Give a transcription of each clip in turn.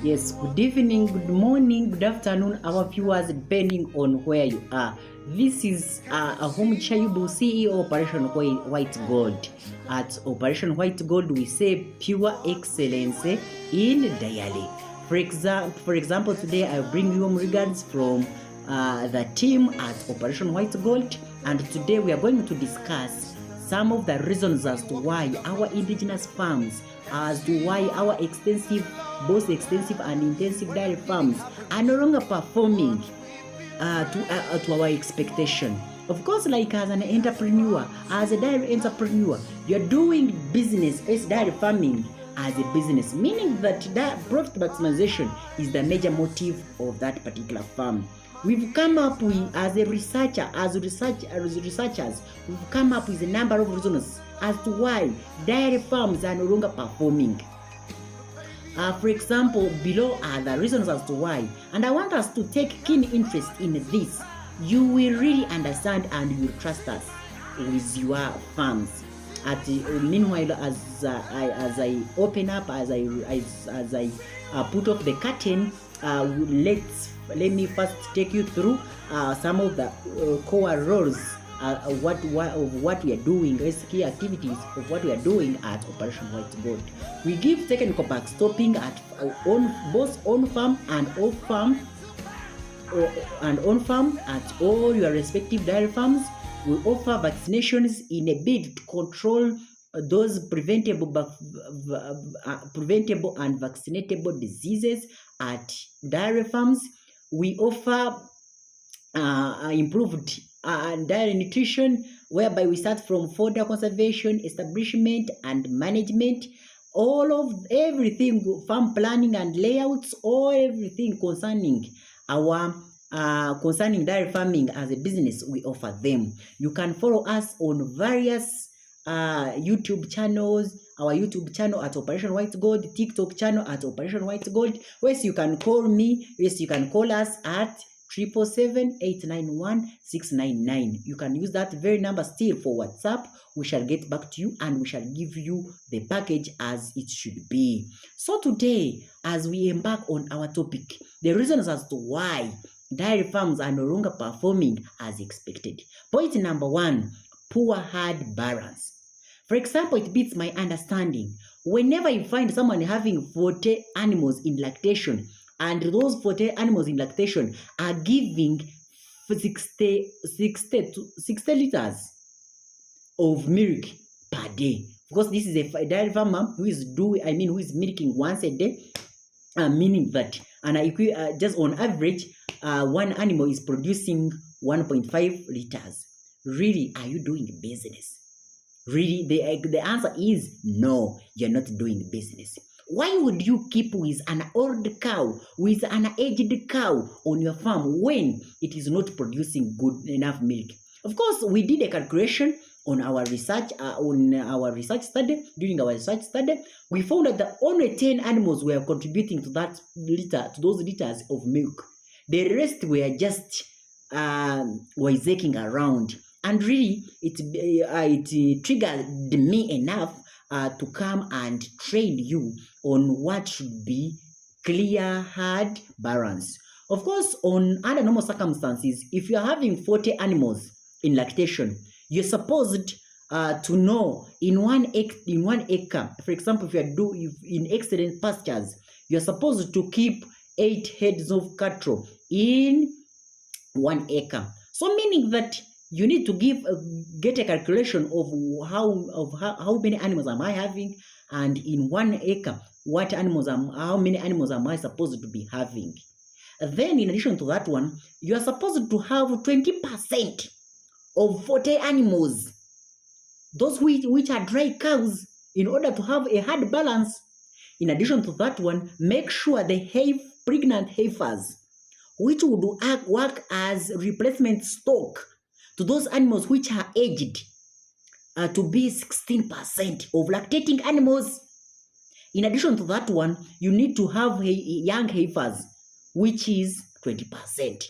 Yes, good evening, good morning, good afternoon, our viewers, depending on where you are. This is Ahum Chayubu, CEO Operation White Gold. At Operation White Gold, we say pure excellence in daily. For example, today I bring you regards from the team at Operation White Gold, and today we are going to discuss some of the reasons as to why our indigenous farms, as to why our both extensive and intensive dairy farms are no longer performing to our expectation. Of course, like as an entrepreneur, as a dairy entrepreneur, you're doing business as dairy farming as a business, meaning that profit maximization is the major motive of that particular farm. We've come up with, as researchers, we've come up with a number of reasons as to why dairy farms are no longer performing. For example, below are the reasons as to why, and I want us to take keen interest in this. You will really understand and you will trust us with your farms. Meanwhile, as I open up, as I put up the curtain, let me first take you through some of the core roles of what we are doing, key activities of what we are doing at Operation White Gold. We give technical backstopping at both on farm and off farm, at all your respective dairy farms. We offer vaccinations in a bid to control those preventable and vaccinatable diseases at dairy farms. We offer improved dairy nutrition, whereby we start from fodder conservation, establishment, and management. Everything, farm planning and layouts, everything concerning concerning dairy farming as a business, we offer them. You can follow us on various YouTube channels, our YouTube channel at Operation White Gold, TikTok channel at Operation White Gold. Yes, you can call me. Yes, you can call us at 777-891-699. You can use that very number still for WhatsApp. We shall get back to you and we shall give you the package as it should be. So today, as we embark on our topic, the reasons as to why dairy farms are no longer performing as expected. Point number one, poor herd balance. For example, it beats my understanding. Whenever you find someone having 40 animals in lactation, and those 40 animals in lactation are giving 60 liters of milk per day. Because this is a dairy farmer who is milking once a day, meaning that just on average, one animal is producing 1.5 liters. Really, are you doing business? Really, the answer is no, you're not doing business. Why would you keep with an old cow, with an aged cow on your farm when it is not producing good enough milk? Of course, we did a calculation on our research, during our research study. We found that only 10 animals were contributing to those liters of milk. The rest were just wizarding around. And really, it triggered me enough to come and train you on what should be clear herd balance. Of course, under normal circumstances, if you are having 40 animals in lactation, you're supposed to know in one acre. For example, if in excellent pastures, you're supposed to keep 8 heads of cattle in 1 acre. So meaning that you need to get a calculation of how many animals am I having, and in 1 acre, how many animals am I supposed to be having. Then in addition to that one, you are supposed to have 20% of 40 animals, those which are dry cows, in order to have a herd balance. In addition to that one, make sure the pregnant heifers, which would work as replacement stock to those animals which are aged, to be 16% of lactating animals. In addition to that one, you need to have young heifers, which is 20%.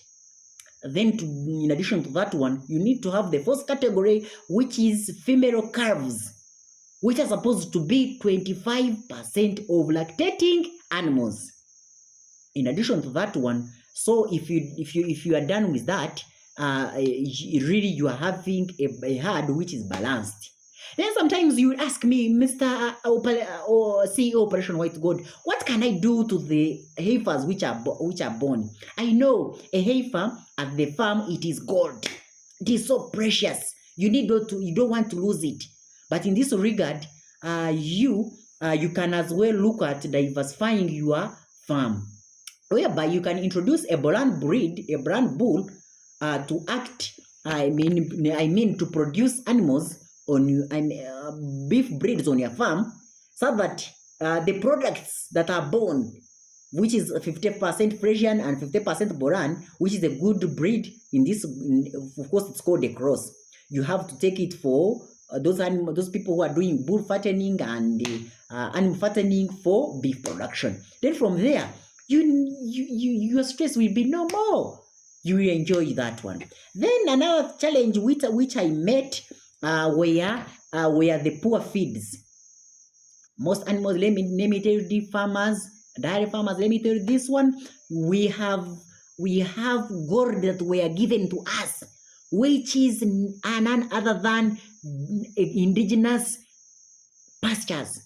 Then in addition to that one, you need to have the first category, which is female calves, which are supposed to be 25% of lactating animals. In addition to that one, so if you are done with that, really you are having a herd which is balanced. Then sometimes you ask me, Mr. Or CEO Operation White Gold, what can I do to the heifers which are born? I know a heifer at the farm, it is gold. It is so precious. You don't want to lose it. But in this regard, you can as well look at diversifying your farm, whereby you can introduce a brand bull to act. I mean to produce animals on you, beef breeds on your farm, so that the products that are born, which is 50% Frisian and 50% Boran, which is a good breed in this, of course it's called a cross. You have to take it for those people who are doing bull fattening and animal fattening for beef production. Then from there, your stress will be no more. You will enjoy that one. Then another challenge which I met were the poor feeds. Most animals, let me tell you, the farmers, dairy farmers, let me tell you this one. We have gold that were given to us, which is none other than indigenous pastures.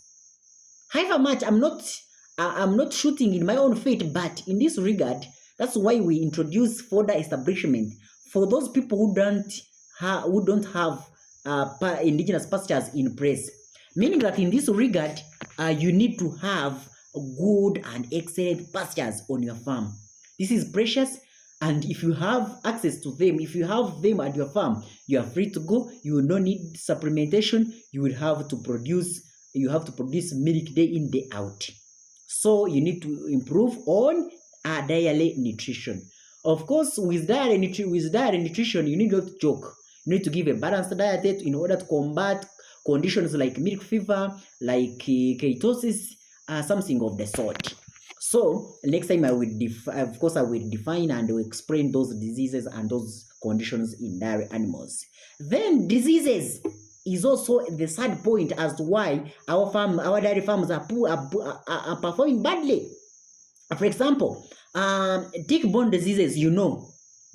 However much I'm not shooting in my own feet, but in this regard, that's why we introduce further establishment for those people who don't have indigenous pastures in place. Meaning that in this regard, you need to have good and excellent pastures on your farm. This is precious, and if you have access to them, if you have them at your farm, you are free to go. You will not need supplementation. You will have to produce. You have to produce milk day in, day out. So you need to improve on daily nutrition. Of course, with daily nutrition, you need not to joke. You need to give a balanced diet in order to combat conditions like milk fever, like ketosis, something of the sort. So next time I will define and will explain those diseases and those conditions in dairy animals. Then diseases is also the third point as to why our dairy farms are performing badly. For example, tick-borne diseases,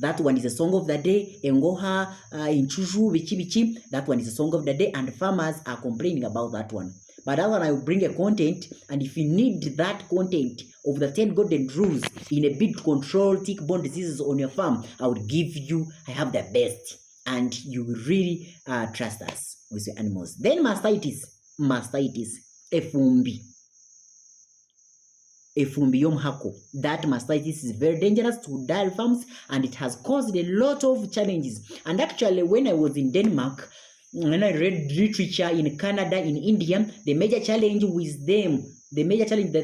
that one is a song of the day. Engoha, Inchushu, Bichi, that one is a song of the day, and farmers are complaining about that one. But that one, I will bring a content, and if you need that content of the 10 golden rules in a bid to control tick-borne diseases on your farm, I will give you, I have the best, and you will really trust us with your animals. Then mastitis, efumbi yomhako. That mastitis is very dangerous to dairy farms, and it has caused a lot of challenges. And actually, when I was in Denmark, when I read literature in Canada, in India, the major challenge with them, the major challenge that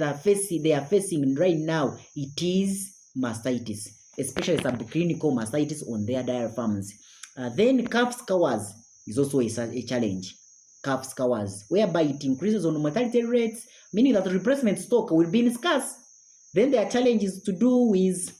they are facing right now, it is mastitis, especially subclinical mastitis on their dairy farms. Then calf scores is also a challenge. Calf scores, whereby it increases on mortality rates, meaning that replacement stock will be scarce. Then there are challenges to do with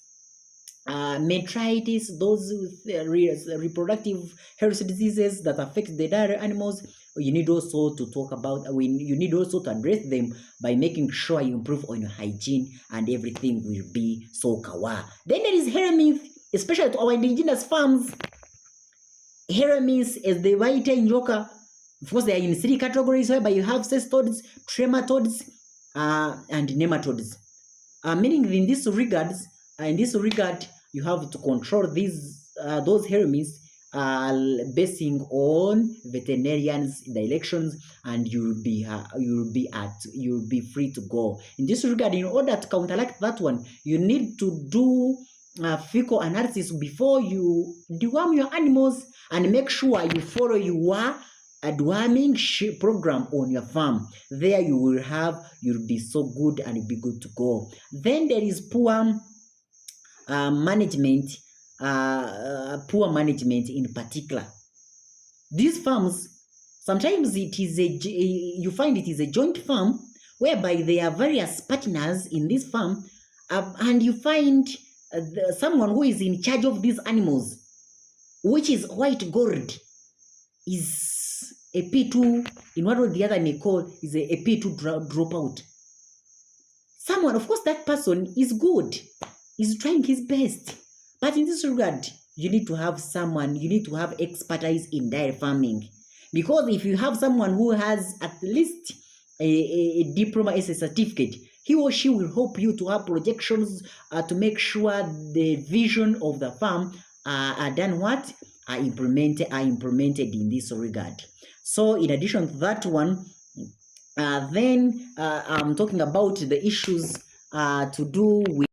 metritis, those reproductive health diseases that affect the dairy animals. You need also to talk about, you need also to address them by making sure you improve on your hygiene, and everything will be so kawa. Then there is helminth, especially to our indigenous farms. Helminth is the white njoka. Of course, they are in 3 categories, whereby you have cestodes, trematodes, and nematodes. Meaning in this regard, you have to control those helminths basing on veterinarians' directions, and you'll be free to go. In this regard, in order to counteract that one, you need to do fecal analysis before you deworm your animals, and make sure you follow your deworming program on your farm. There you'll be so good and be good to go. Then there is poor management in particular. These farms, sometimes you find it is a joint farm, whereby there are various partners in this farm, and you find someone who is in charge of these animals, which is white gold, is a P2, in one or the other may call, is a P2 dropout. someone, of course, that person is good, is trying his best. But in this regard, you need to have someone, you need to have expertise in dairy farming. Because if you have someone who has at least a diploma as a certificate, he or she will help you to have projections to make sure the vision of the farm are done what? Are implemented in this regard. So in addition to that one, then I'm talking about the issues to do with